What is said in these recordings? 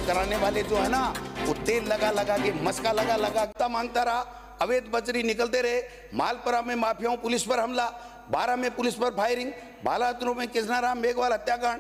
कराने वाले जो है ना, वो तेल लगा लगा के, मस्का लगा लगा मांगता रहा, अवैध बजरी निकलते रहे। मालपुरा में माफियाओं पुलिस पर हमला, 12 में पुलिस पर फायरिंग, बालातरू में कृष्णाराम मेघवाल हत्याकांड,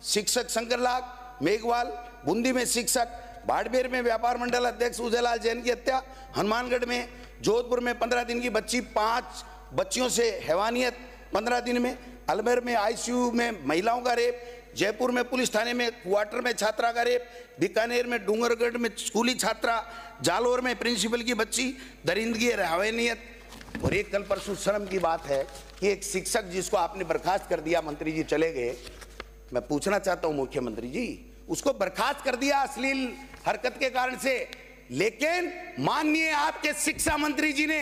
शिक्षक शंकरलाल मेघवाल, बूंदी में शिक्षक, बाड़मेर में व्यापार मंडल अध्यक्ष उदयलाल जैन की हत्या, हनुमानगढ़ में, जोधपुर में 15 दिन की बच्ची 5 बच्चियों से हैवानियत 15 दिन में, अलवर में आईसीयू में महिलाओं का रेप, जयपुर में पुलिस थाने में क्वार्टर में छात्रा का रेप, बीकानेर में डूंगरगढ़ में स्कूली छात्रा, जालोर में प्रिंसिपल की बच्ची, दरिंदगी हैवानियत। और एक कल परसों शर्म की बात है कि एक शिक्षक जिसको आपने बर्खास्त कर दिया, मंत्री जी चले गए, मैं पूछना चाहता हूं मुख्यमंत्री जी, उसको बर्खास्त कर दिया अश्लील हरकत के कारण से, लेकिन माननीय आपके शिक्षा मंत्री जी ने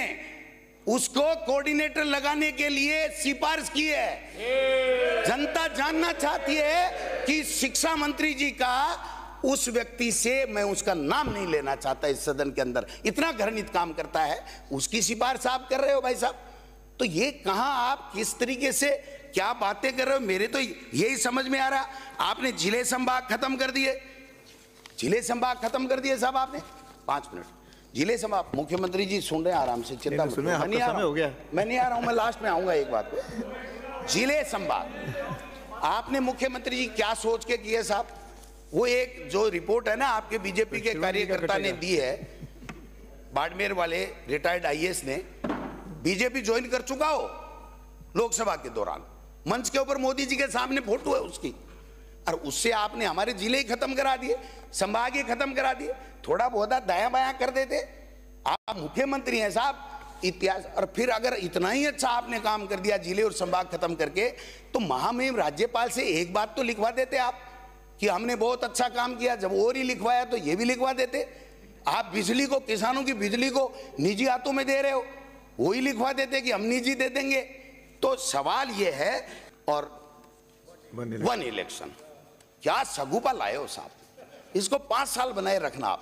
उसको कोऑर्डिनेटर लगाने के लिए सिफारिश की है। जनता जानना चाहती है कि शिक्षा मंत्री जी का उस व्यक्ति से, मैं उसका नाम नहीं लेना चाहता इस सदन के अंदर, इतना घृणित काम करता है, उसकी सिफारिश आप कर रहे हो भाई साहब। तो ये कहां आप किस तरीके से क्या बातें कर रहे हो, मेरे तो यही समझ में आ रहा। आपने जिले संभाग खत्म कर दिए, जिले संभाग खत्म कर दिए साहब आपने। 5 मिनट जिले संभाग, मुख्यमंत्री जी सुन रहे हैं आराम से, चिंता मत, मैं नहीं आ रहा हूं, मैं लास्ट में आऊंगा। एक बात, जिले संभाग आपने मुख्यमंत्री जी क्या सोच के किए साहब? वो एक जो रिपोर्ट है ना आपके बीजेपी के कार्यकर्ता ने दी है, बाड़मेर वाले रिटायर्ड आईएएस ने, बीजेपी ज्वाइन कर चुका हो लोकसभा के दौरान, मंच के ऊपर मोदी जी के सामने फोटो है उसकी, और उससे आपने हमारे जिले ही खत्म करा दिए, संभाग ही खत्म करा दिए। थोड़ा बहुत दायां बायां कर देते, आप मुख्यमंत्री हैं साहब, इतिहास। और फिर अगर इतना ही अच्छा आपने काम कर दिया जिले और संभाग खत्म करके, तो महामहिम राज्यपाल से एक बात तो लिखवा देते आप कि हमने बहुत अच्छा काम किया। जब और ही लिखवाया तो ये भी लिखवा देते। आप बिजली को, किसानों की बिजली को निजी हाथों में दे रहे हो, वो ही लिखवा देते कि हम निजी दे देंगे। तो सवाल ये है, और वन इलेक्शन क्या सगुपा लाए हो साहब, इसको 5 साल बनाए रखना,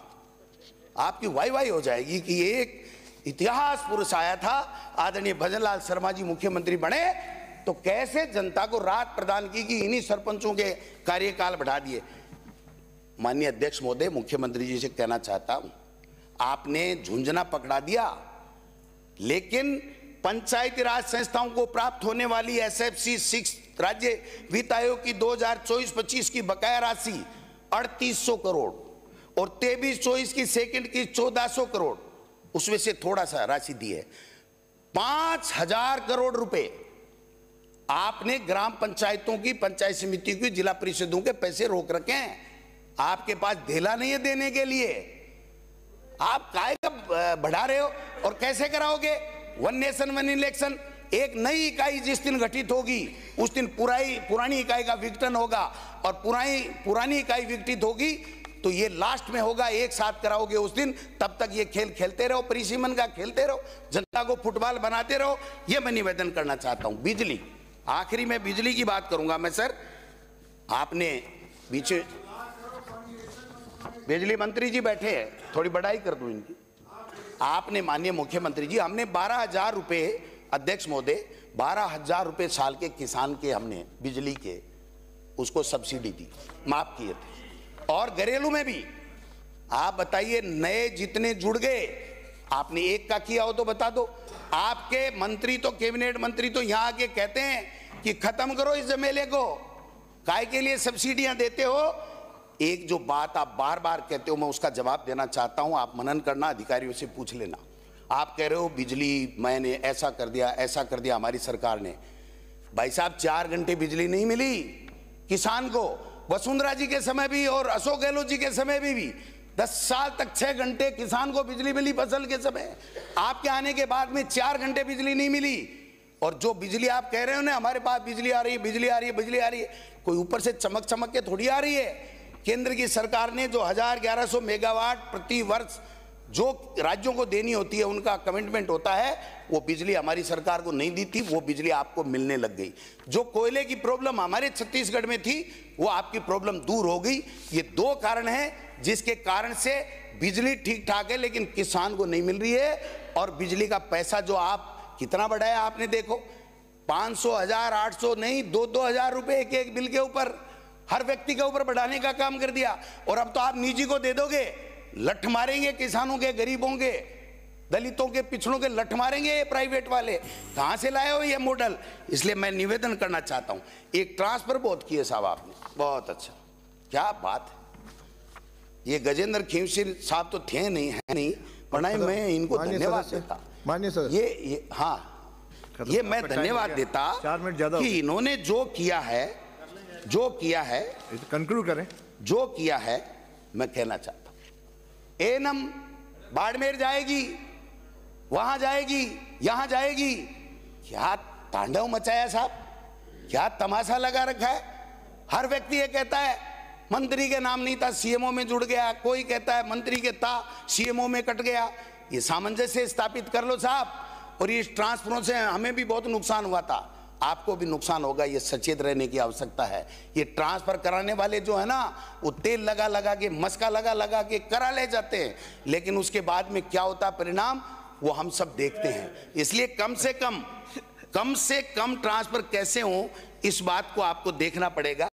आपकी वाई हो जाएगी कि एक इतिहास पुरुष आया था, आदरणीय भजनलाल शर्मा जी मुख्यमंत्री बने तो कैसे जनता को राहत प्रदान की कि इन्हीं सरपंचों के कार्यकाल बढ़ा दिए। माननीय अध्यक्ष महोदय, मुख्यमंत्री जी से कहना चाहता हूं, आपने झुंझुना पकड़ा दिया, लेकिन पंचायती राज संस्थाओं को प्राप्त होने वाली एसएफसी 6 राज्य वित्त आयोग की 2024-25 की बकाया राशि 3800 करोड़ और 23-24 की सेकंड की 1400 करोड़, उसमें से थोड़ा सा राशि दी है। 5000 करोड़ रुपए आपने ग्राम पंचायतों की, पंचायत समिति की, जिला परिषदों के पैसे रोक रखे हैं। आपके पास ढेला नहीं है देने के लिए, आप काय का बढ़ा रहे हो और कैसे कराओगे? वन नेशन वन इलेक्शन, एक नई इकाई जिस दिन गठित होगी उस दिन पुरानी इकाई का विघटन होगा, और पुरानी इकाई विघटित होगी तो ये लास्ट में होगा, एक साथ कराओगे उस दिन। तब तक ये खेल खेलते रहो, परिसीमन का खेलते रहो, जनता को फुटबॉल बनाते रहो। ये मैं निवेदन करना चाहता हूं। बिजली, आखिरी में बिजली की बात करूंगा मैं सर। आपने बीच बिजली मंत्री जी बैठे हैं, थोड़ी बड़ाई कर दूं इनकी। आपने माननीय मुख्यमंत्री जी, हमने 12,000 रुपए, अध्यक्ष महोदय 12,000 रुपए साल के किसान के हमने बिजली के उसको सब्सिडी दी, माफ किए थे। और घरेलू में भी आप बताइए, नए जितने जुड़ गए, आपने एक का किया हो तो बता दो। आपके मंत्री तो, कैबिनेट मंत्री तो यहां आके कहते हैं कि खत्म करो इस झमेले को, काय के लिए सब्सिडियां देते हो। एक जो बात आप बार बार कहते हो, मैं उसका जवाब देना चाहता हूं, आप मनन करना, अधिकारियों से पूछ लेना। आप कह रहे हो बिजली मैंने ऐसा कर दिया हमारी सरकार ने। भाई साहब, 4 घंटे बिजली नहीं मिली किसान को, वसुंधरा जी के समय भी और अशोक गहलोत जी के समय भी 10 साल तक 6 घंटे किसान को बिजली मिली फसल के समय। आपके आने के बाद में 4 घंटे बिजली नहीं मिली। और जो बिजली आप कह रहे हो ना, हमारे पास बिजली आ रही है, बिजली आ रही है, बिजली आ रही है, कोई ऊपर से चमक के थोड़ी आ रही है। केंद्र की सरकार ने जो 1100 मेगावाट प्रति वर्ष जो राज्यों को देनी होती है, उनका कमिटमेंट होता है, वो बिजली हमारी सरकार को नहीं दी थी, वो बिजली आपको मिलने लग गई। जो कोयले की प्रॉब्लम हमारे छत्तीसगढ़ में थी, वो आपकी प्रॉब्लम दूर हो गई। ये 2 कारण हैं जिसके कारण से बिजली ठीक ठाक है, लेकिन किसान को नहीं मिल रही है। और बिजली का पैसा जो आप कितना बढ़ाया आपने देखो, 500, 1000, 800 नहीं, 2-2 हजार रुपए एक बिल के ऊपर। हर व्यक्ति के ऊपर बढ़ाने का काम कर दिया। और अब तो आप निजी को दे दोगे, लठ मारेंगे किसानों के, गरीबों के, दलितों के, पिछड़ों के लठ मारेंगे ये प्राइवेट वाले। कहां से लाए हो ये मॉडल? इसलिए मैं निवेदन करना चाहता हूं, एक ट्रांसफर बहुत किए साहब आपने, बहुत अच्छा, क्या बात है। ये गजेंद्र खींवसिर साहब तो थे नहीं, है नहीं, वरना मैं इनको धन्यवाद देता। माननीय सर, ये हाँ, ये मैं धन्यवाद देता 4 मिनट ज्यादा कि इन्होंने जो किया है, कंक्लूड करें, जो किया है, मैं कहना चाहता हूं। एनम बाड़मेर जाएगी, वहां जाएगी, यहां जाएगी, क्या तांडव मचाया साहब, क्या तमाशा लगा रखा है। हर व्यक्ति ये कहता है मंत्री के नाम नहीं था, सीएमओ में जुड़ गया, कोई कहता है मंत्री के था, सीएमओ में कट गया। ये सामंजस्य स्थापित कर लो साहब। और इस ट्रांसफरों से हमें भी बहुत नुकसान हुआ था, आपको भी नुकसान होगा, ये सचेत रहने की आवश्यकता है। ये ट्रांसफर कराने वाले जो है ना, वो तेल लगा लगा के, मस्का लगा लगा के करा ले जाते हैं, लेकिन उसके बाद में क्या होता परिणाम, वो हम सब देखते हैं। इसलिए कम से कम ट्रांसफर कैसे हो, इस बात को आपको देखना पड़ेगा।